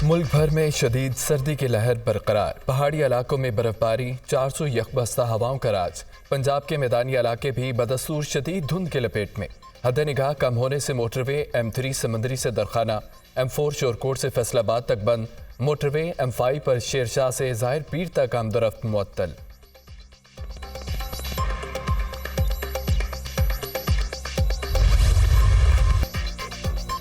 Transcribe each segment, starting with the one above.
मुल्क भर में शदीद सर्दी की लहर बरकरार। पहाड़ी इलाकों में बर्फबारी, 400 यकबस्ता हवाओं का राज। पंजाब के मैदानी इलाके भी बदस्तूर शदीद धुंध की लपेट में। हद निगाह कम होने से मोटरवे M3 समंदरी से दरखाना, M4 शोरकोट से फैसलाबाद तक बंद। मोटरवे M5 पर शेरशाह से ज़ाहिर पीर तक आमदरफ्त मुअत्तल।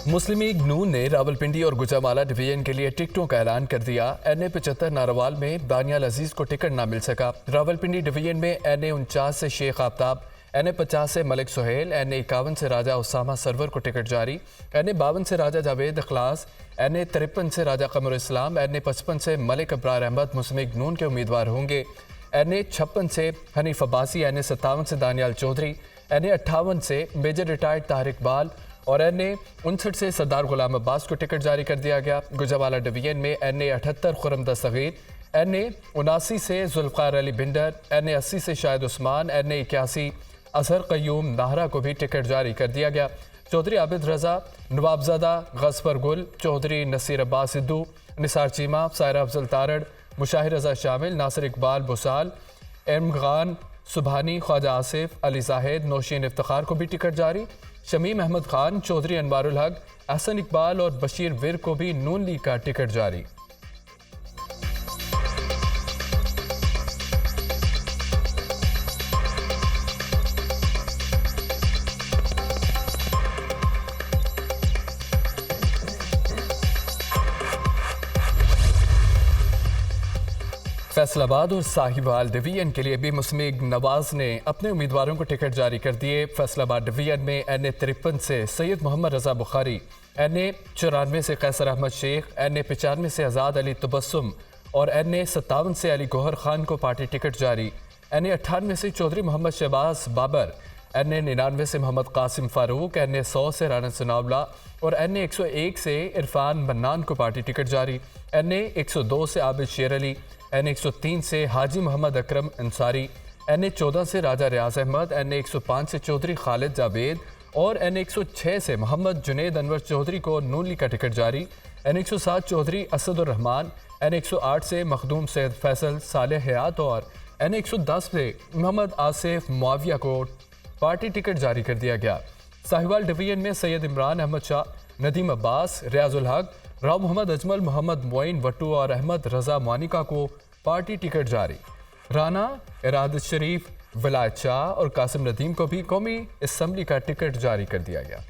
मुस्लिम लीग नून ने रावलपिंडी और गुजरावाला डिवीजन के लिए टिकटों का ऐलान कर दिया। NA75 नारावाल में दानियाल अजीज को टिकट ना मिल सका। रावलपिंडी डिवीजन में NA49 से शेख आफ्ताब, NA50 से मलिक सुहेल, NA51 से राजा उसामा सरवर को टिकट जारी। NA52 से राजा जावेद इखलास, NA53 से राजा कमर इस्लाम, NA55 से मलिक अब्रार अहमद मुस्लिम लीग नून के उम्मीदवार होंगे। NA56 से हनीफ अब्बासी, NA57 से दानियाल चौधरी, NA58 से मेजर रिटायर्ड तारिक इकबाल और NA59 से सरदार गुलाम अब्बास को टिकट जारी कर दिया गया। गुजरावाला डिवीजन में NA78 खुरम दस्तगीर, NA79 से जुल्फ़कार अली भिंडर, NA80 से शाहिद उस्मान, NA81 असहर क़य्यूम नाहरा को भी टिकट जारी कर दिया गया। चौधरी आबिद रजा, नवाबजादा गज़फर गुल, चौधरी नसीर अब्बास सिद्धू, निसार चीमा, सायरा अफजल तारड़, मुशाहिर रजा शामिल, नासिर इकबाल बुसाल, एमगान सुबहानी, ख्वाजा आसिफ, अली जाहिद, नौशीन इफ्तिखार को भी टिकट जारी। शमीम अहमद खान, चौधरी अनवारुल हक, अहसन इकबाल और बशीर विर को भी नून लीग का टिकट जारी। फैसलाबाद और साहिवाल डिवीजन के लिए भी मुस्लिम लीग नवाज ने अपने उम्मीदवारों को टिकट जारी कर दिए। फैसलाबाद डिवीजन में NA53 से सैयद मोहम्मद रजा बुखारी, NA94 से कैसर अहमद शेख, NA95 से आज़ाद अली तबस्सुम और NA57 से अली गौहर खान को पार्टी टिकट जारी। NA98 से चौधरी मोहम्मद शहबाज बाबर, NA99 से मोहम्मद कासिम फारूक, NA100 से राना सनावला और NA101 से इरफान मन्नान को पार्टी टिकट जारी। NA102 से आबिद शेर अली, NA103 से हाजी मोहम्मद अकरम अंसारी, NA14 से राजा रियाज अहमद, NA105 से चौधरी खालिद जावेद और NA106 से मोहम्मद जुनेद अनवर चौधरी को नून लीग का टिकट जारी। NA107 चौधरी असदुर रहमान, NA108 से मखदूम सैयद फैसल सालेह हयात और NA110 से मोहम्मद आसिफ मुआविया को पार्टी टिकट जारी कर दिया गया। साहिवाल डिवीजन में सैयद इमरान अहमद शाह, नदीम अब्बास, रियाजुल हक, राव मोहम्मद अजमल, मोहम्मद मोइन वट्टू और अहमद रजा मानिका को पार्टी टिकट जारी। राना इरादत शरीफ, विलायत शाह और कासिम नदीम को भी कौमी असम्बली का टिकट जारी कर दिया गया।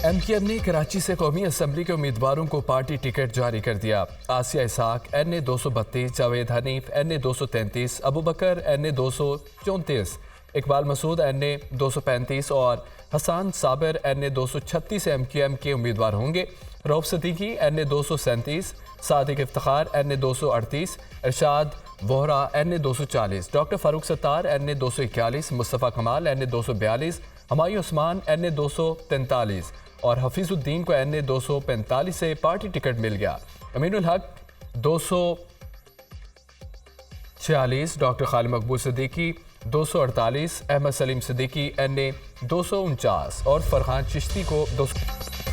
MKM ने कराची से कौमी असम्बली के उम्मीदवारों को पार्टी टिकट जारी कर दिया। Asiya Ishaq NA232, Javed Hanif NA233, Abu Bakar NA234, Iqbal Masood NA235 और हसान साबिर NA236 से MKM के उम्मीदवार होंगे। Rauf Siddiqui NA237, Sadiq Iftikhar NA238, Irshad Vohra NA240, doctor Farooq Sattar NA241, Mustafa Kamal NA242, Humayun Usman NA243 और हफीजुद्दीन को NA245 से पार्टी टिकट मिल गया। अमीनुल हक 246, डॉक्टर खालिद मकबूल सिद्दीकी 248, अहमद सलीम सिद्दीकी NA249 और फरहान चिश्ती को 200।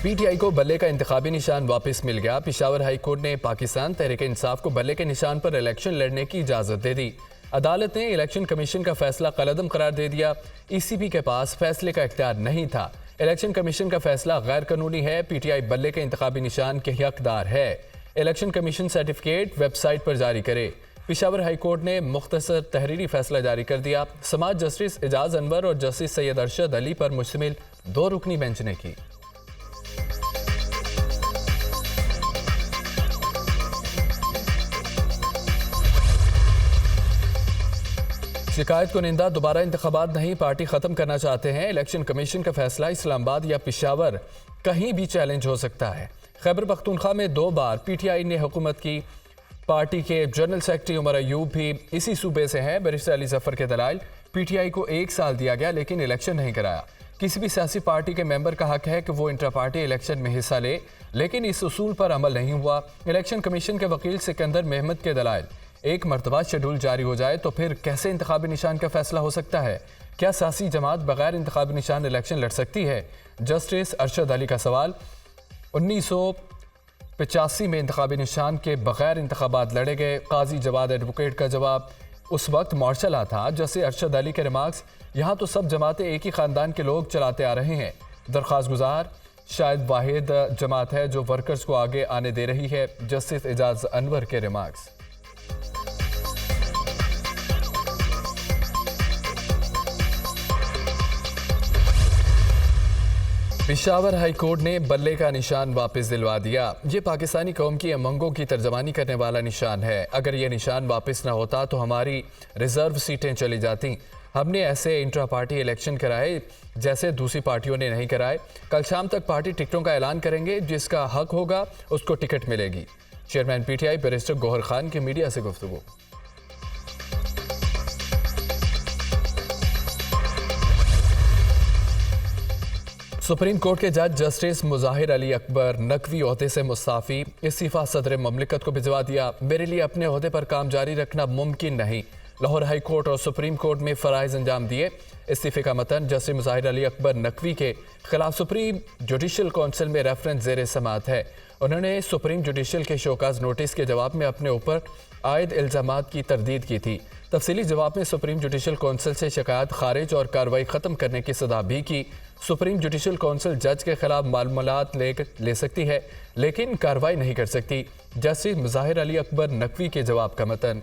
PTI को बल्ले का इंतखाबी निशान वापस मिल गया। पेशावर हाई कोर्ट ने पाकिस्तान तहरीक इंसाफ को बल्ले के निशान पर इलेक्शन लड़ने की इजाज़त दे दी। अदालत ने इलेक्शन कमीशन का फैसला कलअदम करार दे दिया। ECB के पास फैसले का इख्तियार नहीं था। इलेक्शन कमीशन का फैसला गैर कानूनी है। PTI बल्ले के इंतखाबी निशान के हकदार है। इलेक्शन कमीशन सर्टिफिकेट वेबसाइट पर जारी करे। पेशावर हाई कोर्ट ने मुख्तसर तहरीरी फैसला जारी कर दिया। समाज जस्टिस एजाज अनवर और जस्टिस सैयद अरशद अली पर मुश्तमिल 2 रुकनी बेंच ने की। शिकायत कुनिंदा दोबारा इंतखाबात नहीं, पार्टी ख़त्म करना चाहते हैं। इलेक्शन कमीशन का फैसला इस्लामाबाद या पेशावर कहीं भी चैलेंज हो सकता है। खैबर पख्तूनख्वा में 2 बार PTI ने हुकूमत की। पार्टी के जनरल सेक्रेटरी उमर अयूब भी इसी सूबे से हैं। बैरिस्टर अली जफर के दलाइल, PTI को 1 साल दिया गया लेकिन इलेक्शन नहीं कराया। किसी भी सियासी पार्टी के मेंबर का हक है कि वो इंटर पार्टी इलेक्शन में हिस्सा ले, लेकिन इस उसूल पर अमल नहीं हुआ। इलेक्शन कमीशन के वकील सिकंदर महमद के दलाइल, एक मरतबा शेड्यूल जारी हो जाए तो फिर कैसे इंतखाबी निशान का फैसला हो सकता है? क्या सियासी जमात बगैर इंतखाबी निशान इलेक्शन लड़ सकती है? जस्टिस अरशद अली का सवाल। 1985 में इंतखाबी निशान के बगैर इंतखाबात लड़े गए। काजी जवाद एडवोकेट का जवाब, उस वक्त मार्शल था। जैसे अरशद अली के रिमार्क्स, यहाँ तो सब जमातें एक ही ख़ानदान के लोग चलाते आ रहे हैं। दरख्वास्त गुजार शायद वाहिद जमात है जो वर्कर्स को आगे आने दे रही है। जस्टिस एजाज अनवर के रिमार्क्स। पेशावर हाई कोर्ट ने बल्ले का निशान वापस दिलवा दिया। ये पाकिस्तानी कौम की अमंगों की तर्जमानी करने वाला निशान है। अगर ये निशान वापस ना होता तो हमारी रिजर्व सीटें चली जाती। हमने ऐसे इंट्रा पार्टी इलेक्शन कराए जैसे दूसरी पार्टियों ने नहीं कराए। कल शाम तक पार्टी टिकटों का ऐलान करेंगे, जिसका हक होगा उसको टिकट मिलेगी। Chairman PTI barrister Gauhar Khan की मीडिया से गुफ्तगू। सुप्रीम कोर्ट के जज जस्टिस मुजाहिर अली अकबर नकवी ओहदे से मुस्ताफ़ी। इस्तीफ़ा सदर ममलिकत को भिजवा दिया। मेरे लिए अपने ओहदे पर काम जारी रखना मुमकिन नहीं। लाहौर हाई कोर्ट और सुप्रीम कोर्ट में फ़राइज़ अंजाम दिए। इस्तीफ़े का मतन जस्टिस मुजाहिर अली अकबर नकवी के खिलाफ सुप्रीम जुडिशल कौंसिल में रेफरेंस ज़ेर समात है। उन्होंने सुप्रीम जुडिशल के शोकाज नोटिस के जवाब में अपने ऊपर आयद इल्ज़ामात की तरदीद की थी। तफसीली जवाब में सुप्रीम जुडिशल कौंसिल से शिकायत खारिज और कार्रवाई ख़त्म करने की सदा भी की। सुप्रीम जुडिशल कौंसिल जज के खिलाफ मालूमात ले सकती है लेकिन कार्रवाई नहीं कर सकती। जस्टिस मुजाहिर अली अकबर नकवी के जवाब का मतन।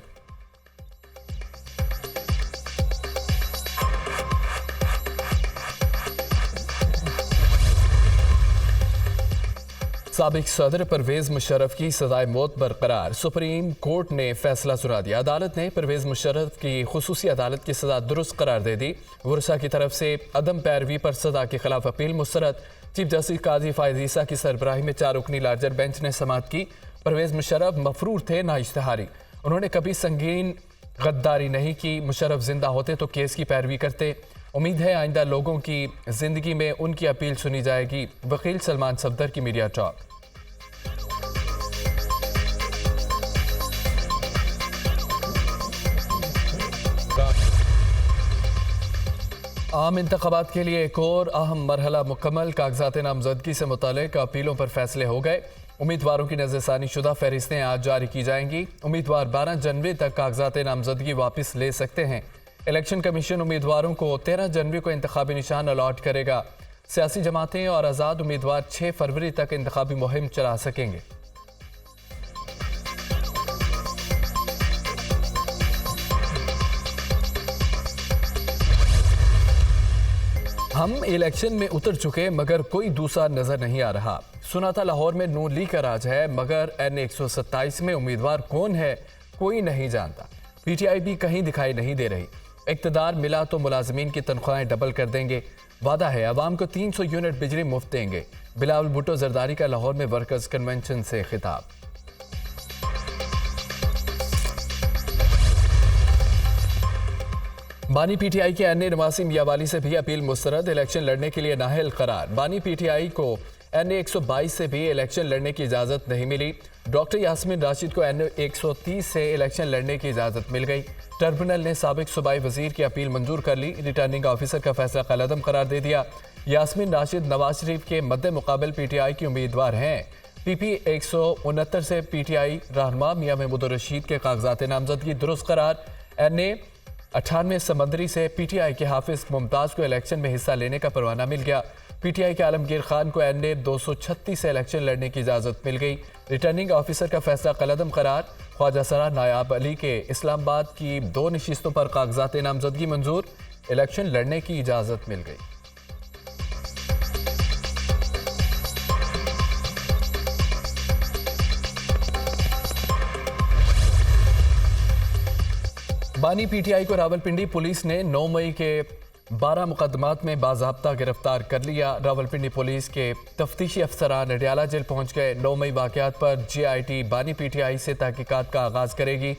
साबिक सदर परवेज मुशर्रफ की सजाए मौत बरकरार। सुप्रीम कोर्ट ने फैसला सुना दिया। अदालत ने परवेज मुशर्रफ की खुसूसी अदालत की सजा दुरुस्त करार दे दी। वर्षा की तरफ से अदम पैरवी पर सजा के खिलाफ अपील मुस्तरद। चीफ जस्टिस काजी फायद ईसा की सरबराही में 4 रुकनी लार्जर बेंच ने समाअत की। परवेज मुशर्रफ मफरूर थे, ना इश्तिहारी। उन्होंने कभी संगीन गद्दारी नहीं की। मुशर्रफ जिंदा होते तो केस की पैरवी करते। उम्मीद है आइंदा लोगों की जिंदगी में उनकी अपील सुनी जाएगी। वकील सलमान सफदर की मीडिया टॉक। आम इंतखाबात के लिए एक और अहम मरहला मुकम्मल। कागजात नामजदगी से मुतालिक अपीलों पर फैसले हो गए। उम्मीदवारों की नज़रसानी शुदा फहरिस्तें आज जारी की जाएंगी। उम्मीदवार 12 जनवरी तक कागजात नामजदगी वापस ले सकते हैं। इलेक्शन कमीशन उम्मीदवारों को 13 जनवरी को इंतखाबी निशान अलॉट करेगा। सियासी जमातें और आज़ाद उम्मीदवार 6 फरवरी तक इंतखाबी मुहिम चला सकेंगे। हम इलेक्शन में उतर चुके मगर कोई दूसरा नजर नहीं आ रहा। सुना था लाहौर में नून लीग का राज है, मगर N127 में उम्मीदवार कौन है कोई नहीं जानता। पीटीआई भी कहीं दिखाई नहीं दे रही। इक़्तिदार मिला तो मुलाजमीन की तनख्वाहें डबल कर देंगे। वादा है अवाम को 300 यूनिट बिजली मुफ्त देंगे। बिलावल भुट्टो जरदारी का लाहौर में वर्कर्स कन्वेंशन से खिताब। बानी पीटीआई के अन्य नवासी मियावाली से भी अपील मुस्तरद। इलेक्शन लड़ने के लिए नाहल करार। बानी पीटीआई को N122 से भी इलेक्शन लड़ने की इजाज़त नहीं मिली। डॉक्टर यास्मीन राशिद को N130 से इलेक्शन लड़ने की इजाज़त मिल गई। ट्रिब्यूनल ने साबिक सूबाई वजीर की अपील मंजूर कर ली। रिटर्निंग ऑफिसर का फैसला कलअदम करार दे दिया। यास्मीन राशिद नवाज शरीफ के मद्दे मुकाबल पीटीआई की उम्मीदवार हैं। PP 169 से पीटीआई रहनुमा मियां महमूद रशीद के कागजात नामजदगी दुरुस्त करार। N98 समंदरी से पीटीआई के हाफिज मुमताज़ को इलेक्शन में हिस्सा लेने का परवाना मिल गया। पीटीआई के आलमगीर खान को N236 से इलेक्शन लड़ने की इजाज़त मिल गई। रिटर्निंग ऑफिसर का फैसला कलअदम करार। ख्वाजा सरा नायाब अली के इस्लामाबाद की 2 नशिस्तों पर कागजात नामजदगी मंजूर। इलेक्शन लड़ने की इजाज़त मिल गई। बानी पीटीआई को रावलपिंडी पुलिस ने 9 मई के 12 मुकदमात में बाज़ाब्ता गिरफ्तार कर लिया। रावलपिंडी पुलिस के तफ्तीशी अफसरान अडियाला जेल पहुंच गए। 9 मई वाक़यात पर GIT बानी पीटीआई से तहकीकात का आगाज़ करेगी।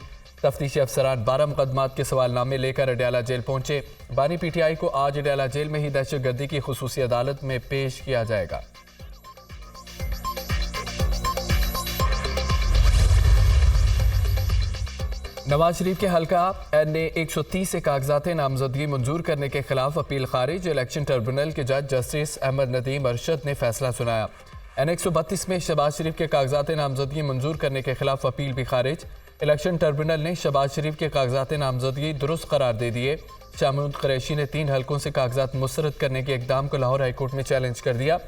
तफ्तीशी अफसरान 12 मुकदमात के सवालनामे लेकर अडियाला जेल पहुंचे। बानी पीटीआई को आज अडियाला जेल में ही दहशतगर्दी की खुसूसी अदालत में पेश किया जाएगा। नवाज शरीफ के हल्का ने 130 से कागजात नामजदगी मंजूर करने के खिलाफ अपील खारिज। इलेक्शन ट्रिब्यूनल के जज जस्टिस अहमद नदीम अरशद ने फैसला सुनाया। N132 में शहबाज शरीफ के कागजात नामजदगी मंजूर करने के खिलाफ अपील भी खारिज। इलेक्शन ट्रिब्यूनल ने शहबाज शरीफ के कागजात नामजदगी दुरुस्त करार दे दिए। शाह महमूद कुरैशी ने 3 हलकों से कागजात मुस्तरद करने के इकदाम को लाहौर हाईकोर्ट में चैलेंज कर दिया।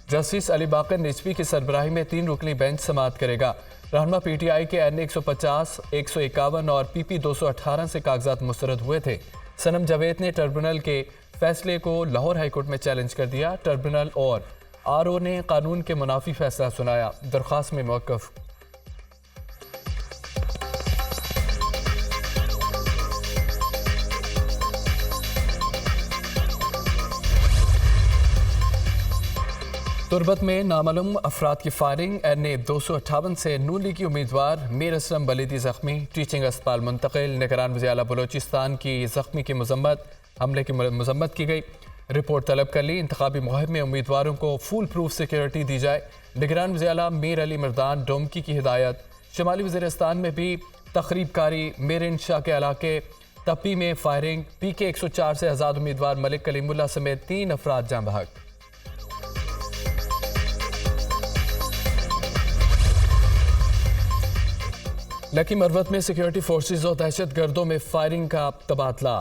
जस्टिस अली बाकर रिजवी की सरबराही में 3 रुकनी बेंच समाअत करेगा। रहनुमा PTI के N150, 151 और PP 218 से कागजात मुस्तरद हुए थे। सनम जावेद ने ट्रिब्यूनल के फैसले को लाहौर हाईकोर्ट में चैलेंज कर दिया। ट्रिब्यूनल और RO ने कानून के मुनाफी फैसला सुनाया। दरख्वास्त में मौक़िफ़। तुरबत में नामालूम अफराद की फायरिंग। N258 से नून लीग की उम्मीदवार मीर असलम बलीदी जख्मी, टीचिंग अस्पताल मुंतकिल। निगरान वज़ीर आला बलोचिस्तान की जख्मी की हमले की मजम्मत की गई। रिपोर्ट तलब कर ली। इंतखाबी मुहिम में उम्मीदवारों को फुल प्रूफ सिक्योरिटी दी जाए। निगरान वज़ीर आला मीर अली मर्दान डोमकी की हिदायत। शमाली वज़ीरिस्तान में भी तखरीबकारी। मीर शाह के इलाके तपी में फायरिंग। PK 104 से आज़ाद उम्मीदवार मलिक कलीमुल्लाह समेत 3 अफराद जाँ बहक। लकी मरवत में सिक्योरिटी फोर्सेज और दहशत गर्दों में फायरिंग का तबादला।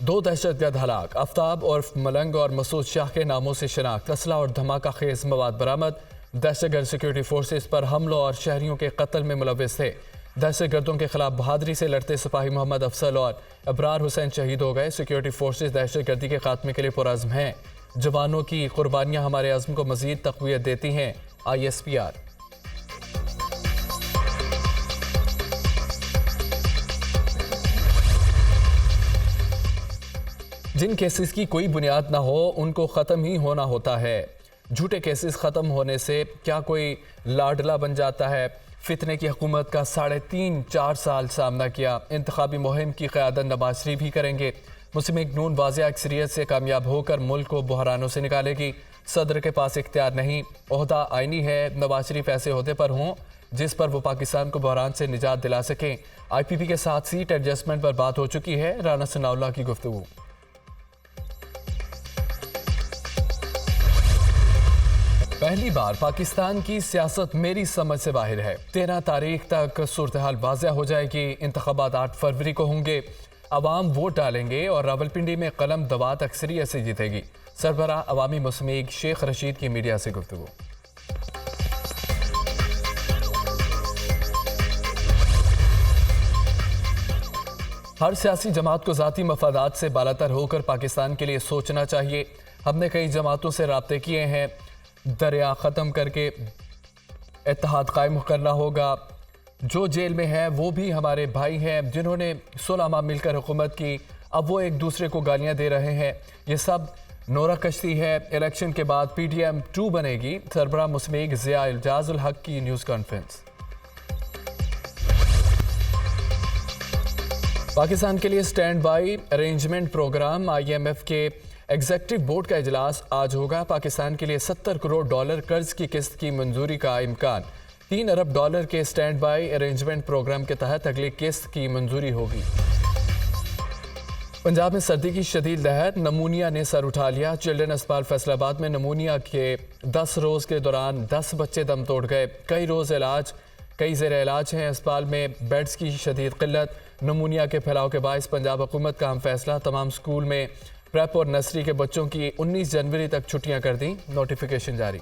2 दहशतगर्द हलाक। आफ्ताब और मलंग और मसूद शाह के नामों से शनाख्त। असला और धमाका खेज मवाद बरामद। दहशतगर्द सिक्योरिटी फोर्सेज पर हमलों और शहरियों के कत्ल में मुलव्विस थे। दहशतगर्दों के खिलाफ बहादुरी से लड़ते सिपाही मोहम्मद अफसल और अबरार हुसैन शहीद हो गए। सिक्योरिटी फोर्सेज दहशतगर्दी के खात्मे के लिए पुरअज़्म हैं। जवानों की कुर्बानियां हमारे अज़्म को मज़ीद तक़वियत देती हैं। ISPR। जिन केसेस की कोई बुनियाद ना हो उनको ख़त्म ही होना होता है। झूठे केसेस ख़त्म होने से क्या कोई लाडला बन जाता है? फितने की हुकूमत का 3.5-4 साल सामना किया। इंतखाबी मुहिम की क़यादत नवाज शरीफ ही करेंगे। मुस्लिम लीग नून वाज़ेह अक्सरियत से कामयाब होकर मुल्क को बहरानों से निकालेगी। सदर के पास इख्तियार नहीं, ओहदा आइनी है। नवाज शरीफ ऐसे ओहदे पर हों जिस पर वो पाकिस्तान को बहरान से निजात दिला सकें। IPP के साथ सीट एडजस्टमेंट पर बात हो चुकी है। राना सनाउल्लाह की गुफ्तगू। पहली बार पाकिस्तान की सियासत मेरी समझ से बाहर है। 13 तारीख तक सूरत हाल वाज़ेह हो जाएगी। इंतखाबात 8 फरवरी को होंगे। अवाम वोट डालेंगे और रावलपिंडी में कलम दवात अक्सरियत से जीतेगी। सरबराह अवामी मुस्लिम लीग शेख रशीद की मीडिया से गुफ्तगू। हर सियासी जमात को ज़ाती मफादात से बालातर होकर पाकिस्तान के लिए सोचना चाहिए। हमने कई जमातों से राब्ते किए हैं। दरिया ख़त्म करके इत्तेहाद कायम करना होगा। जो जेल में है वो भी हमारे भाई हैं जिन्होंने 16 माह मिलकर हुकूमत की। अब वो एक दूसरे को गालियां दे रहे हैं। ये सब नोरा कश्ती है। इलेक्शन के बाद PTM 2 बनेगी। सरबराह मुस्लिम लीग ज़िया इजाज़ उल हक की न्यूज़ कॉन्फ्रेंस। पाकिस्तान के लिए stand by arrangement programme. IMF के एग्जीक्यूटिव बोर्ड का इजलास आज होगा। पाकिस्तान के लिए $70 करोड़ कर्ज की किस्त की मंजूरी का इम्कान। $3 अरब के स्टैंड बाई अरेंजमेंट प्रोग्राम के तहत अगली किस्त की मंजूरी होगी। पंजाब में सर्दी की शदीद लहर। नमूनिया ने सर उठा लिया। चिल्ड्रन अस्पताल फैसलाबाद में नमूनिया के 10 रोज़ के दौरान 10 बच्चे दम तोड़ गए। कई ज़ेर इलाज हैं। अस्पताल में बेड्स की शदीद किल्लत। नमूनिया के फैलाव के बायस पंजाब हुकूमत का अहम फैसला। तमाम स्कूल में प्रेप और नर्सरी के बच्चों की 19 जनवरी तक छुट्टियां कर दी। नोटिफिकेशन जारी।